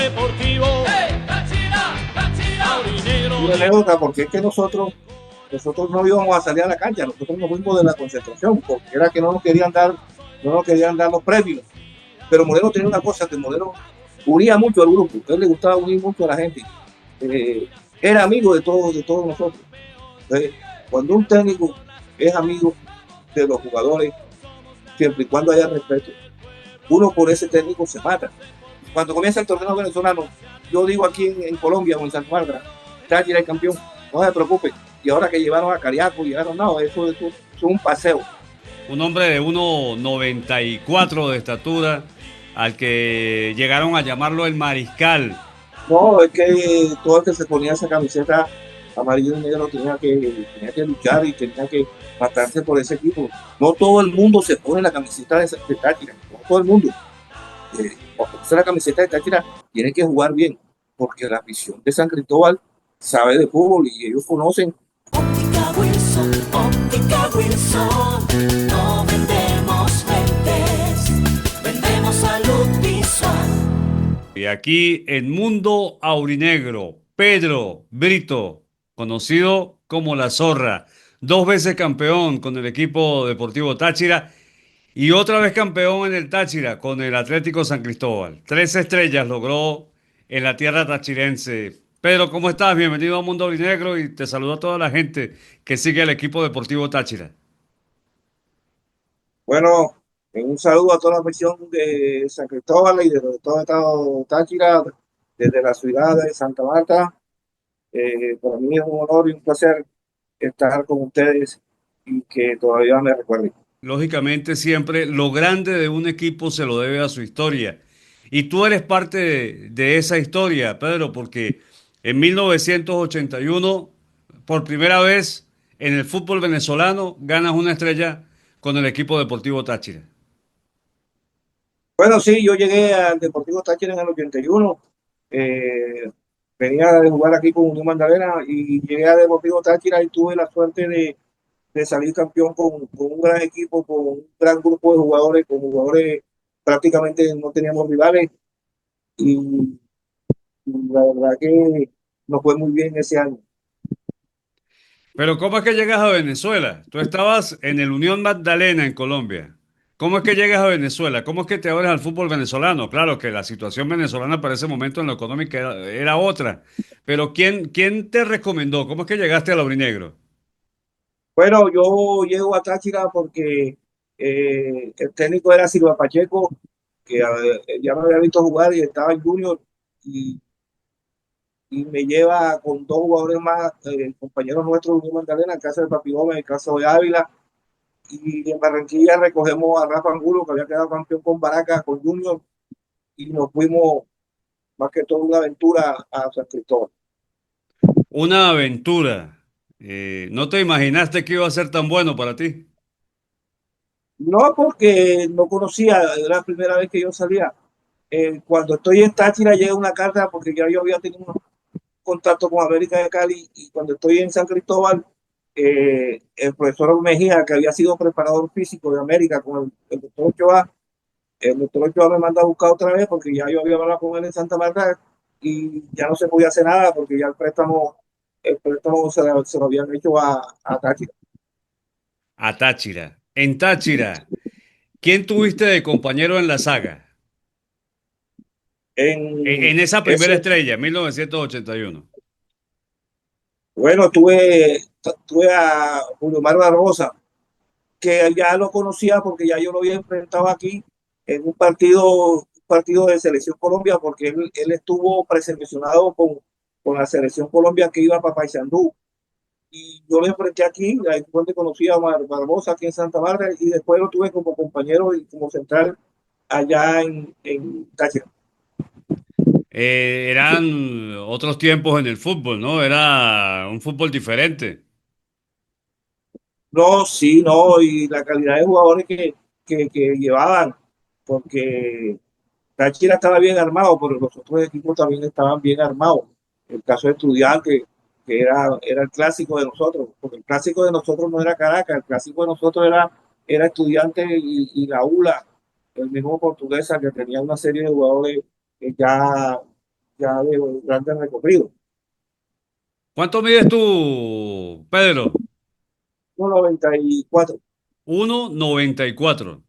Deportivo. ¡Hey! ¡Táchira! ¡Táchira! Una anécdota, porque es que nosotros no íbamos a salir a la cancha, nosotros nos fuimos de la concentración, porque era que no nos querían dar los premios. Pero Moreno tenía una cosa, que Moreno unía mucho al grupo, a él le gustaba unir mucho a la gente. Era amigo de todos nosotros. Entonces, cuando un técnico es amigo de los jugadores, siempre y cuando haya respeto, uno por ese técnico se mata. Cuando comienza el torneo venezolano, yo digo aquí en Colombia o en Santa Marta, Táchira es campeón, no se preocupe. Y ahora que llevaron a Cariaco, no, eso es un paseo. Un hombre de 1,94 de estatura, al que llegaron a llamarlo el Mariscal. No, es que todo el que se ponía esa camiseta amarillo y negro tenía que luchar y tenía que matarse por ese equipo. No todo el mundo se pone la camiseta de Táchira, no todo el mundo. La camiseta de Táchira tiene que jugar bien, porque la afición de San Cristóbal sabe de fútbol y ellos conocen. Óptica Wilson, Óptica Wilson, no vendemos lentes, vendemos salud visual. Y aquí en Mundo Aurinegro, Pedro Brito, conocido como La Zorra, 2 veces campeón con el equipo deportivo Táchira y otra vez campeón en el Táchira con el Atlético San Cristóbal. 3 estrellas logró en la tierra tachirense. Pedro, ¿cómo estás? Bienvenido a Mundo Aurinegro y te saludo a toda la gente que sigue al equipo deportivo Táchira. Bueno, un saludo a toda la afición de San Cristóbal y de todo el estado Táchira, desde la ciudad de Santa Marta. Para mí es un honor y un placer estar con ustedes y que todavía me recuerden. Lógicamente siempre lo grande de un equipo se lo debe a su historia. Y tú eres parte de esa historia, Pedro, porque en 1981, por primera vez en el fútbol venezolano, ganas una estrella con el equipo deportivo Táchira. Bueno, sí, yo llegué al Deportivo Táchira en el 81. eh, Venía de jugar aquí con Unión Magdalena y llegué al Deportivo Táchira y tuve la suerte de salir campeón con un gran equipo, con un gran grupo de jugadores, con jugadores prácticamente no teníamos rivales y la verdad que nos fue muy bien ese año. Pero ¿cómo es que llegas a Venezuela? Tú estabas en el Unión Magdalena en Colombia. ¿Cómo es que llegas a Venezuela? ¿Cómo es que te abres al fútbol venezolano? Claro que la situación venezolana para ese momento en lo económico era otra. Pero ¿quién te recomendó? ¿Cómo es que llegaste al Aurinegro? Bueno, yo llego a Táchira porque el técnico era Silva Pacheco, que ya me había visto jugar y estaba en Junior y y me lleva con dos jugadores más, compañeros nuestros de Unión Magdalena, el caso de Papi Gómez, el caso de Ávila, y en Barranquilla recogemos a Rafa Angulo, que había quedado campeón con Baracas, con Junior, y nos fuimos más que todo una aventura a San Cristóbal. Una aventura. ¿No te imaginaste que iba a ser tan bueno para ti? No porque no conocía, era la primera vez que yo salía. Cuando estoy en Táchira llega una carta porque ya yo había tenido un contacto con América de Cali y cuando estoy en San Cristóbal, el profesor Mejía, que había sido preparador físico de América con el doctor Ochoa, el doctor Ochoa me manda a buscar otra vez porque ya yo había hablado con él en Santa Marta y ya no se podía hacer nada porque ya el préstamo se lo habían hecho a Táchira. A Táchira. En Táchira, ¿quién tuviste de compañero en la saga? En En esa primera ese, estrella, 1981. bueno, tuve a Julio Mar Barbosa, que ya lo conocía porque ya yo lo había enfrentado aquí en un partido de Selección Colombia, porque él estuvo preseleccionado con la Selección Colombia que iba para Paysandú. Y yo lo enfrenté aquí, ahí fue donde conocí a Barbosa aquí en Santa Marta, y después lo tuve como compañero y como central allá en Táchira. Eran otros tiempos en el fútbol, ¿no? Era un fútbol diferente. No, sí, no, y la calidad de jugadores que llevaban, porque Táchira estaba bien armado, pero los otros equipos también estaban bien armados. El caso de Estudiantes, que era el clásico de nosotros, porque el clásico de nosotros no era Caracas, el clásico de nosotros era Estudiantes y la ULA, el mismo Portuguesa, que tenía una serie de jugadores ya ya de grande recorrido. ¿Cuánto mides tú, Pedro? 1,94. 1,94.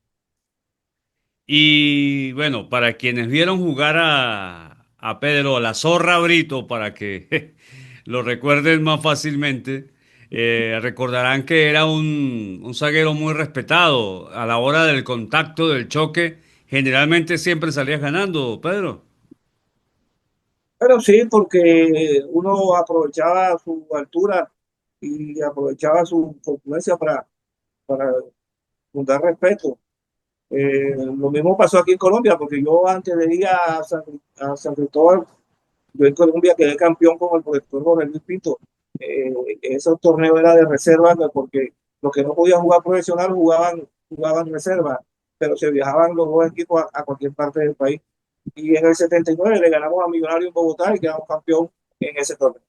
Y bueno, para quienes vieron jugar a Pedro, a la Zorra Brito, para que lo recuerden más fácilmente, recordarán que era un zaguero muy respetado a la hora del contacto, del choque. Generalmente siempre salías ganando, Pedro. Pero sí, porque uno aprovechaba su altura y aprovechaba su corpulencia para dar respeto. Lo mismo pasó aquí en Colombia, porque yo antes de ir a San Cristóbal, yo en Colombia quedé campeón con el profesor Jorge Luis Pinto. Esos torneos era de reserva, ¿no? Porque los que no podían jugar profesional jugaban reserva, pero se viajaban los dos equipos a cualquier parte del país. Y en el 79 le ganamos a Millonarios en Bogotá y quedamos campeón en ese torneo.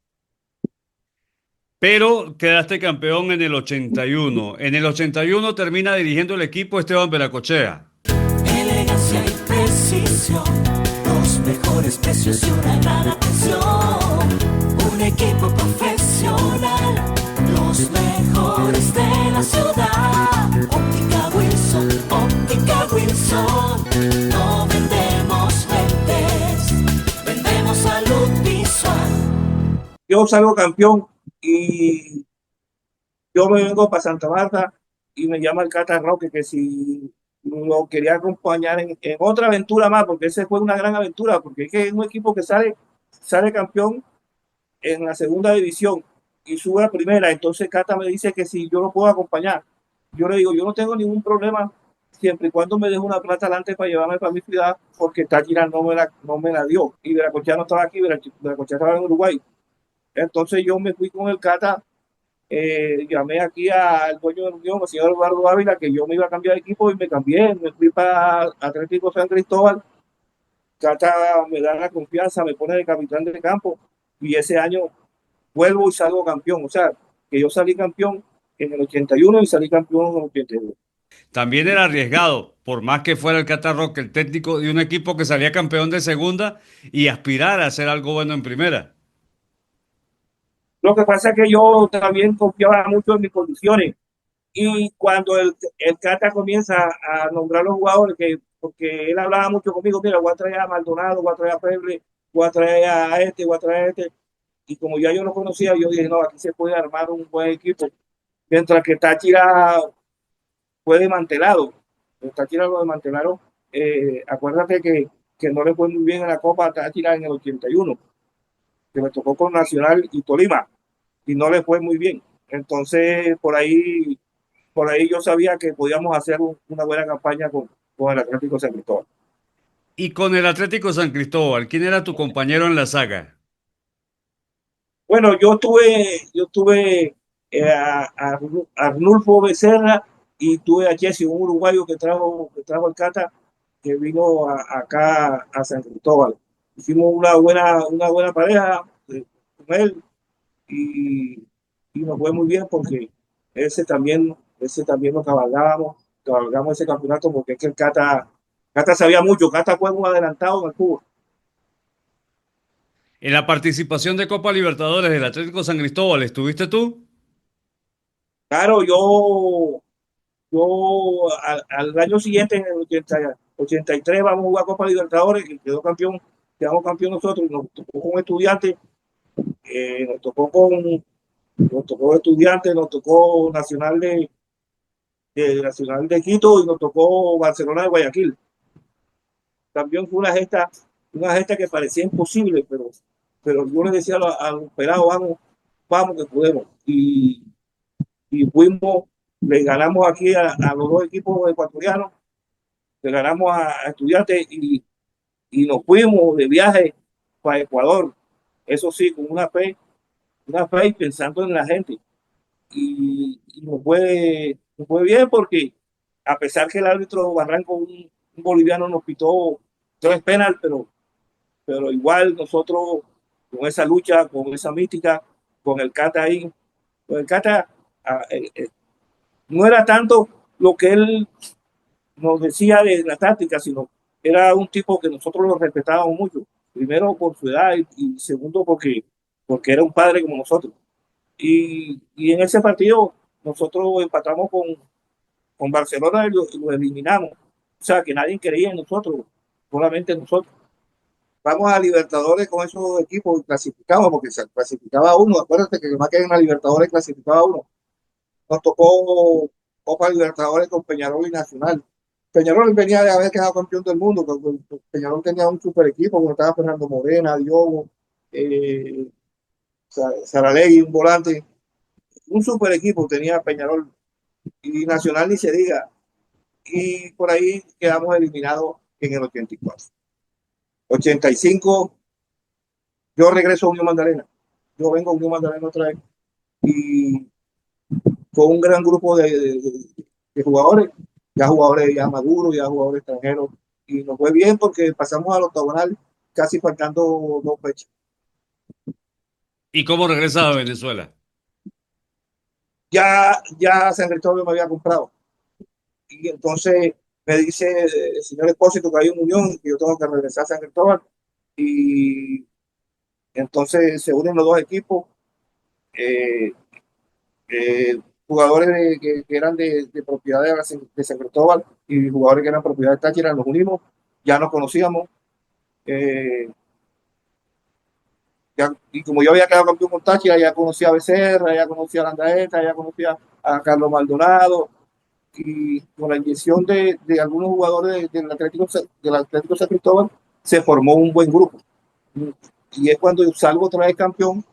Pero quedaste campeón en el 81. En el 81 termina dirigiendo el equipo Esteban Veracochea. Elegancia y precisión, los mejores precios y una gran atención. Un equipo profesional, los mejores de la ciudad. Óptica Wilson, Óptica Wilson. No vendemos lentes, vendemos salud visual. Yo salgo campeón y yo me vengo para Santa Marta y me llama el Cata Roque que si lo quería acompañar en otra aventura más, porque esa fue una gran aventura, porque es que es un equipo que sale campeón en la segunda división y sube a primera. Entonces Cata me dice que si yo lo puedo acompañar. Yo le digo, yo no tengo ningún problema siempre y cuando me deje una plata adelante para llevarme para mi ciudad, porque Táchira no me la dio. Y Veracochea no estaba aquí, Veracochea estaba en Uruguay. Entonces yo me fui con el Cata, llamé aquí al dueño de la Unión, al señor Eduardo Ávila, que yo me iba a cambiar de equipo y me cambié, me fui para Atlético San Cristóbal. Cata me da la confianza, me pone de capitán de campo y ese año vuelvo y salgo campeón. O sea, que yo salí campeón en el 81 y salí campeón en el 82. También era arriesgado, por más que fuera el Catarroque, el técnico de un equipo que salía campeón de segunda y aspirar a hacer algo bueno en primera. Lo que pasa es que yo también confiaba mucho en mis condiciones. Y cuando el Cata comienza a nombrar los jugadores, porque él hablaba mucho conmigo, mira, voy a traer a Maldonado, voy a traer a Feble, voy a traer a este, voy a traer a este. Y como ya yo lo conocía, yo dije, no, aquí se puede armar un buen equipo. Mientras que Táchira fue desmantelado. Táchira lo desmantelaron. Acuérdate que no le fue muy bien en la Copa a Táchira en el 81, que me tocó con Nacional y Tolima, y no le fue muy bien. Entonces, por ahí yo sabía que podíamos hacer una buena campaña con el Atlético San Cristóbal. Y con el Atlético San Cristóbal, ¿quién era tu compañero en la saga? Bueno, yo tuve a Arnulfo Becerra y tuve a Jesse, un uruguayo que trajo el Cata, que vino acá a San Cristóbal. Hicimos una buena pareja con él y, y nos fue muy bien porque ese también lo cabalgamos ese campeonato porque es que el Cata sabía mucho, Cata fue un adelantado en el fútbol. En la participación de Copa Libertadores del Atlético San Cristóbal, ¿estuviste tú? Claro, yo al año siguiente, en el 83, vamos a jugar Copa Libertadores y quedamos campeón nosotros, nos tocó con estudiantes, nos tocó estudiantes, nos tocó Nacional de Quito y nos tocó Barcelona de Guayaquil. También fue una gesta que parecía imposible, pero yo le decía a los pelados, vamos que podemos. Y fuimos, le ganamos aquí a los dos equipos ecuatorianos, le ganamos a Estudiantes y nos fuimos de viaje para Ecuador. Eso sí, con una fe y pensando en la gente. Y nos fue bien porque a pesar que el árbitro Barranco, un boliviano, nos pitó 3 penales, pero igual nosotros con esa lucha, con esa mística, con el Cata ahí, con el Cata no era tanto lo que él nos decía de la táctica, sino era un tipo que nosotros lo respetábamos mucho. Primero por su edad y segundo porque era un padre como nosotros. Y en ese partido nosotros empatamos con Barcelona y lo eliminamos. O sea, que nadie creía en nosotros, solamente nosotros. Vamos a Libertadores con esos equipos y clasificamos, porque se clasificaba uno. Acuérdate que más que en la Libertadores clasificaba uno. Nos tocó Copa Libertadores con Peñarol y Nacional. Peñarol venía de haber quedado campeón del mundo. Peñarol tenía un super equipo, como estaba Fernando Morena, Diogo, eh, Saralegui, un volante. Un super equipo tenía Peñarol y Nacional ni se diga. Y por ahí quedamos eliminados en el 84. 85, yo regreso a Unión Magdalena. Yo vengo a Unión Magdalena otra vez y con un gran grupo de jugadores, ya jugadores ya maduros, ya jugadores extranjeros, y nos fue bien porque pasamos al octagonal casi faltando 2 fechas. ¿Y cómo regresas a Venezuela? Ya San Cristóbal me había comprado y entonces me dice el señor Expósito que hay una unión que yo tengo que regresar a San Cristóbal y entonces se unen los dos equipos, eh, eh, jugadores que eran de propiedad de San Cristóbal y jugadores que eran propiedad de Táchira, nos unimos, ya nos conocíamos, eh, y como yo había quedado campeón con Táchira, ya conocía a Becerra, ya conocía a Landaeta, ya conocía a Carlos Maldonado, y con la inyección de algunos jugadores del Atlético San Cristóbal, se formó un buen grupo. Y es cuando salgo otra vez campeón,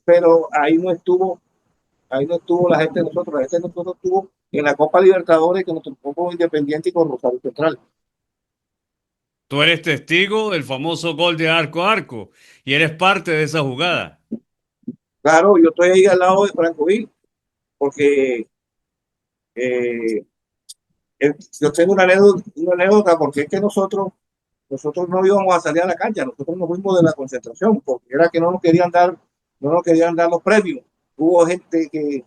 pero ahí no estuvo la gente de nosotros, la gente de nosotros estuvo en la Copa Libertadores que nos tocó con Independiente y con Rosario Central. Tú eres testigo del famoso gol de arco a arco y eres parte de esa jugada. Claro, yo estoy ahí al lado de Francovín, porque eh, yo tengo una anécdota, porque es que nosotros no íbamos a salir a la cancha, nosotros nos fuimos de la concentración, porque era que no nos querían dar los premios. Hubo gente que,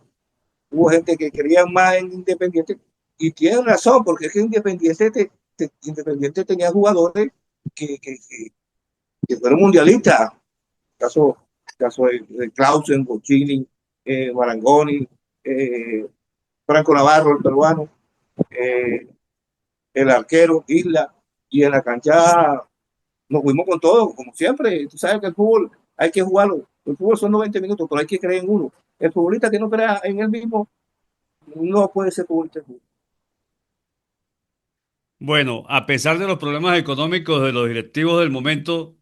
hubo gente que creía más en Independiente, y tienen razón, porque es que Independiente tenía jugadores que, que, que, que fueron mundialistas, caso, caso de Clausen, Bocini, Marangoni, eh, Franco Navarro, el peruano, eh, el arquero, Isla, y en la cancha nos fuimos con todo, como siempre. Tú sabes que el fútbol hay que jugarlo. El fútbol son 90 minutos, pero hay que creer en uno. El futbolista que no crea en él mismo no puede ser futbolista. Bueno, a pesar de los problemas económicos de los directivos del momento,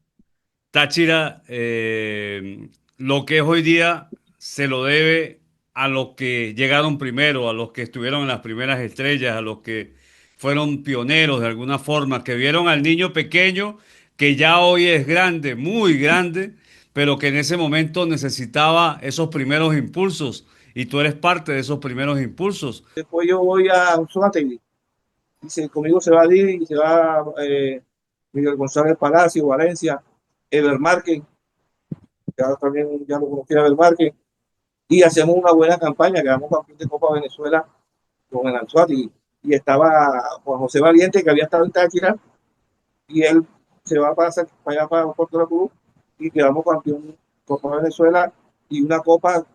Táchira, lo que es hoy día, se lo debe a los que llegaron primero, a los que estuvieron en las primeras estrellas, a los que fueron pioneros de alguna forma, que vieron al niño pequeño, que ya hoy es grande, muy grande, pero que en ese momento necesitaba esos primeros impulsos, y tú eres parte de esos primeros impulsos. Después yo voy a Anzoátegui, conmigo se va a Didi, se va Miguel González Palacio, Valencia, Ever Márquez, ya también ya lo conocí a Ever Márquez, y hacemos una buena campaña, quedamos campeón de Copa Venezuela con el Anzuati, y estaba Juan José Valiente, que había estado en Táchira, y él se va para allá para Puerto La Cruz, y quedamos campeón Copa Venezuela y una Copa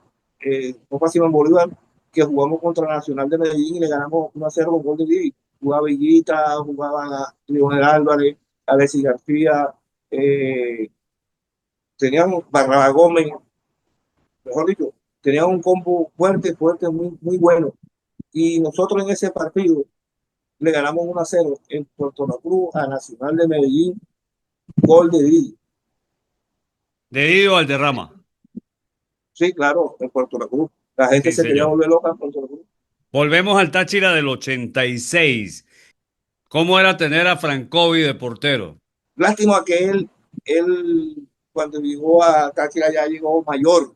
Simón Bolívar, que jugamos contra la Nacional de Medellín y le ganamos 1-0 con gol de Didi. Jugaba Villita, jugaba Leonel Álvarez, Alexis García, teníamos Barraba Gómez, mejor dicho, teníamos un combo fuerte, fuerte, muy, muy bueno. Y nosotros en ese partido le ganamos 1-0 en Puerto La Cruz a Nacional de Medellín, gol de Didi. De Diego Valderrama. Sí, claro, en Puerto La Cruz. La gente Sí, se quería señor. volver loca en Puerto La Cruz. Volvemos al Táchira del 86. ¿Cómo era tener a Francovi de portero? Lástima que él cuando llegó a Táchira ya llegó mayor.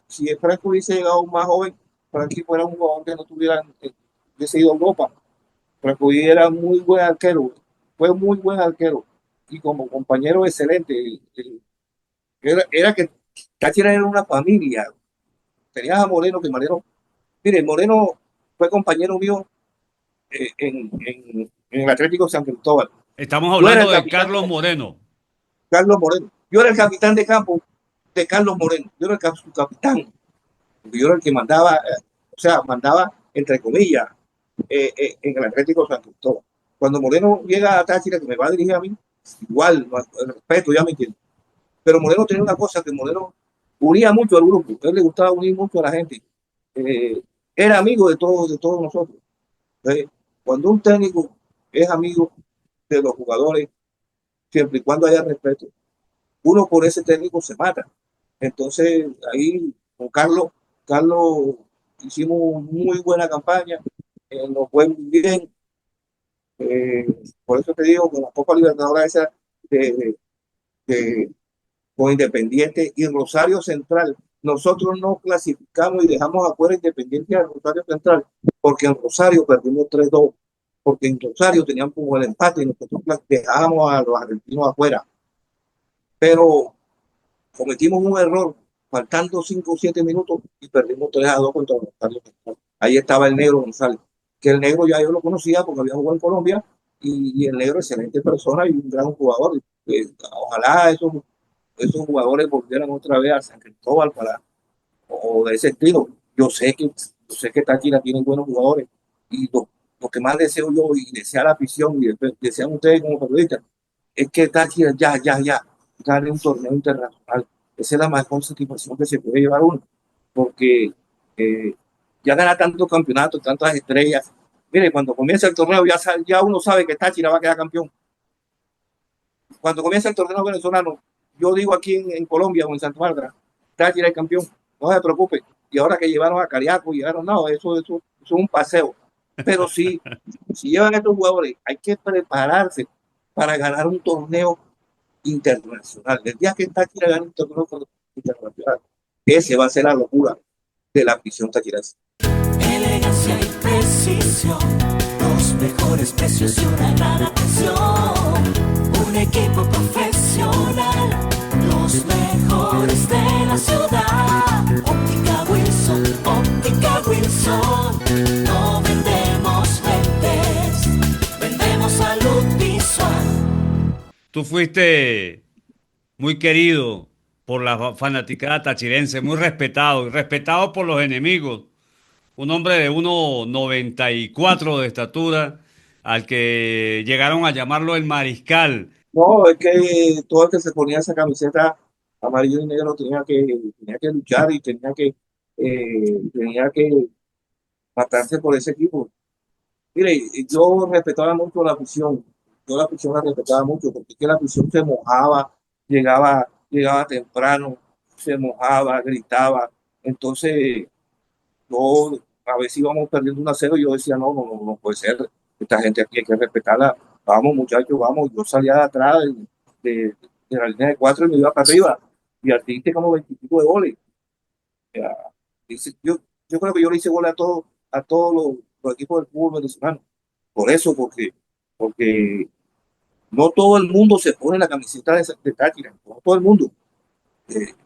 Si el Franco hubiese llegado más joven, Frankie fuera un jugador que no tuviera hubiese ido a Europa. Franco era muy buen arquero, fue muy buen arquero y como compañero excelente. Era que Táchira era una familia. Tenías a Moreno, mire, Moreno fue compañero mío en el Atlético San Cristóbal. Estamos Yo era el hablando de capitán, Carlos Moreno. Carlos Moreno. Yo era el capitán de campo de Carlos Moreno. Yo era su capitán. Yo era el que mandaba, o sea, mandaba entre comillas en el Atlético San Cristóbal. Cuando Moreno llega a Táchira, que me va a dirigir a mí, igual, el respeto, ya me entiendo. Pero Moreno tenía una cosa, que Moreno unía mucho al grupo. A él le gustaba unir mucho a la gente. Eh, Era amigo de todos nosotros. Entonces, cuando un técnico es amigo de los jugadores, siempre y cuando haya respeto, uno por ese técnico se mata. Entonces, ahí con Carlos hicimos muy buena campaña, nos fue muy bien. Eh, por eso te digo, con la Copa Libertadores esa de, de, con Independiente y Rosario Central, nosotros no clasificamos y dejamos afuera Independiente a Rosario Central, porque en Rosario perdimos 3-2, porque en Rosario tenían como el empate y nosotros dejábamos a los argentinos afuera. Pero cometimos un error, faltando 5 o 7 minutos y perdimos 3-2 contra Rosario Central. Ahí estaba el negro González, que el negro ya yo lo conocía porque había jugado en Colombia, y el negro excelente persona y un gran jugador. Ojalá esos jugadores volvieran otra vez a San Cristóbal o de ese estilo. Yo sé que Táchira tiene buenos jugadores, y lo que más deseo yo y desea la afición y desean ustedes como periodistas es que Táchira ya gane un torneo internacional. Esa es la mejor satisfacción que se puede llevar uno, porque eh, ya gana tantos campeonatos, tantas estrellas. Mire, cuando comienza el torneo ya uno sabe que Táchira va a quedar campeón. Cuando comienza el torneo venezolano, yo digo aquí en Colombia o en Santa Marta, Táchira es campeón, no se preocupe. Y ahora que llevaron a Cariaco, no, eso es un paseo. Pero sí, si llevan a estos jugadores, hay que prepararse para ganar un torneo internacional. El día que Táchira gane un torneo internacional, ese va a ser la locura de la afición tachirense. Elegancia y precisión, los mejores precios y una gran atención. Un equipo profesional, los mejores de la ciudad. Óptica Wilson, Óptica Wilson. No vendemos lentes, vendemos salud visual. Tú fuiste muy querido por la fanaticada tachirense, muy respetado, y respetado por los enemigos. Un hombre de 1,94 de estatura, al que llegaron a llamarlo el Mariscal. No, es que todo el que se ponía esa camiseta amarillo y negro tenía que luchar y tenía que matarse por ese equipo. Mire, yo respetaba mucho la afición, yo la afición la respetaba mucho, porque es que la afición se mojaba, llegaba temprano, se mojaba, gritaba. Entonces, yo a veces íbamos perdiendo 1-0 y yo decía, no puede ser, esta gente aquí hay que respetarla. Vamos, muchachos, vamos. Yo salía de atrás de la línea de 4 y me iba para arriba, y así como 20 y pico de goles. Ya, yo creo que yo le hice goles a todos los equipos del fútbol venezolano. Por eso, porque no todo el mundo se pone la camiseta de Táchira, no todo el mundo.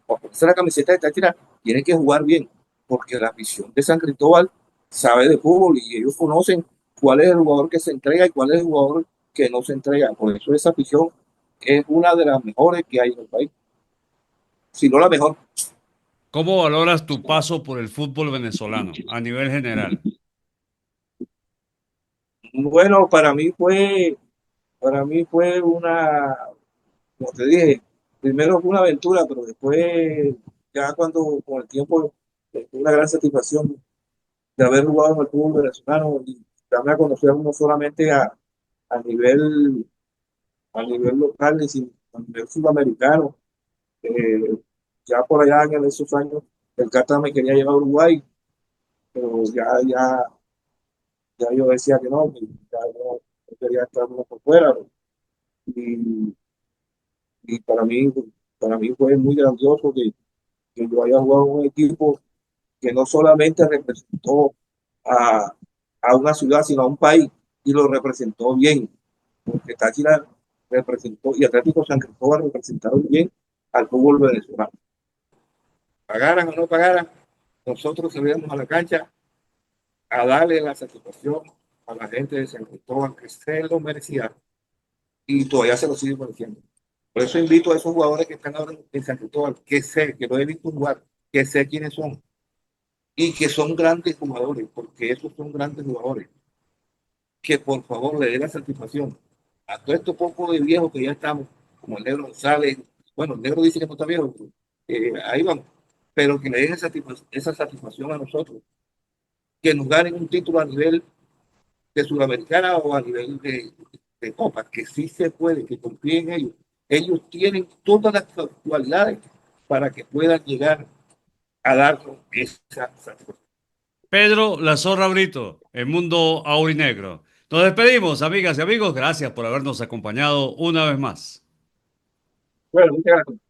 Por ponerse la camiseta de Táchira tiene que jugar bien, porque la afición de San Cristóbal sabe de fútbol y ellos conocen cuál es el jugador que se entrega y cuál es el jugador que no se entrega. Por eso esa afición es una de las mejores que hay en el país, si no la mejor. ¿Cómo valoras tu paso por el fútbol venezolano a nivel general? Bueno, para mí fue como te dije, primero fue una aventura, pero después, ya cuando con el tiempo, fue una gran satisfacción de haber jugado en el fútbol venezolano y darme a conocer no solamente a nivel, a nivel local, sino a nivel sudamericano. Eh, ya por allá en esos años, el Cata me quería llevar a Uruguay, pero ya yo decía que ya no quería estar uno por fuera. Y, y para mí fue muy grandioso que yo haya jugado en un equipo que no solamente representó a, a una ciudad, sino a un país, y lo representó bien, porque Táchira representó y Atlético San Cristóbal representaron bien al fútbol venezolano. Pagaran o no pagaran, nosotros salíamos a la cancha a darle la satisfacción a la gente de San Cristóbal que se lo merecía y todavía se lo sigue mereciendo. Por eso invito a esos jugadores que están ahora en San Cristóbal, que sé, que lo he visto jugar, que sé quiénes son y que son grandes jugadores, porque esos son grandes jugadores, que por favor le den la satisfacción a todo estos pocos de viejos que ya estamos, como el Negro González. Bueno, el Negro dice que no está viejo, ahí vamos, pero que le den esa satisfacción a nosotros, que nos ganen un título a nivel de Sudamericana o a nivel de Copa, que sí se puede, que confíen en ellos. Ellos tienen todas las cualidades para que puedan llegar a darnos esa satisfacción. Pedro La Zorra Brito, el mundo aurinegro. Nos despedimos, amigas y amigos. Gracias por habernos acompañado una vez más. Bueno, muchas gracias.